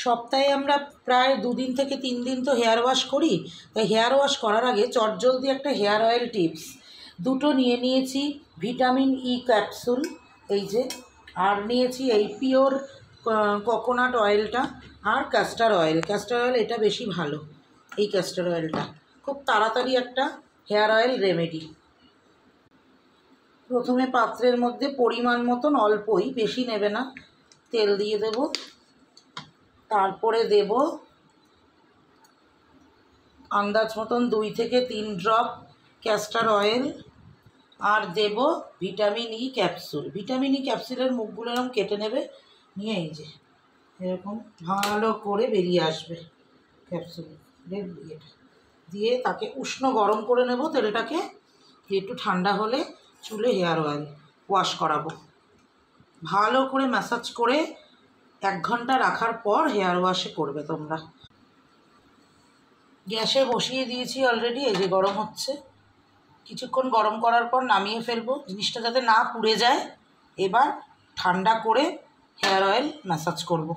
সপ্তাহে আমরা প্রায় 2 দিন থেকে 3 দিন তো হেয়ার ওয়াশ করি। তাই হেয়ার ওয়াশ করার আগে চটজলদি একটা হেয়ার অয়েল টিপস। দুটো নিয়ে নিয়েছি ভিটামিন ই ক্যাপসুল, এই যে, আর নিয়েছি এই পিওর কোকোনাট অয়েলটা, আর ক্যাস্টার অয়েল। ক্যাস্টার অয়েল এটা বেশি ভালো, এই ক্যাস্টার অয়েলটা খুব তাড়াতাড়ি একটা হেয়ার অয়েল রেমেডি। প্রথমে পাত্রের মধ্যে পরিমাণ মতন, অল্পই, বেশি নেবে না, তেল দিয়ে দেব। তারপরে দেব আন্দাজ মতন 2 থেকে 3 ড্রপ ক্যাস্টার অয়েল, আর দেব vitamin E capsule. Vitamin E ক্যাপসুলের মুখগুলো এরকম কেটে নেবে, নিয়ে এই যে এরকম ভালো করে বেরিয়ে আসবে ক্যাপসুলের ইয়েটা দিয়ে, তাকে উষ্ণ গরম করে নেব তেলটাকে, একটু ঠান্ডা হলে চুলে হেয়ার অয়েল ওয়াশ করাবো। ভালো করে ম্যাসাজ করে 1 ঘন্টা রাখার পর হেয়ার ওয়াশে করবে তোমরা। গ্যাসে বসিয়ে দিয়েছি অলরেডি, এই যে গরম হচ্ছে। কিছুক্ষণ গরম করার পর নামিয়ে ফেলবো, জিনিসটা যাতে না পুড়ে যায়। এবার ঠান্ডা করে হেয়ার অয়েল ম্যাসাজ করব।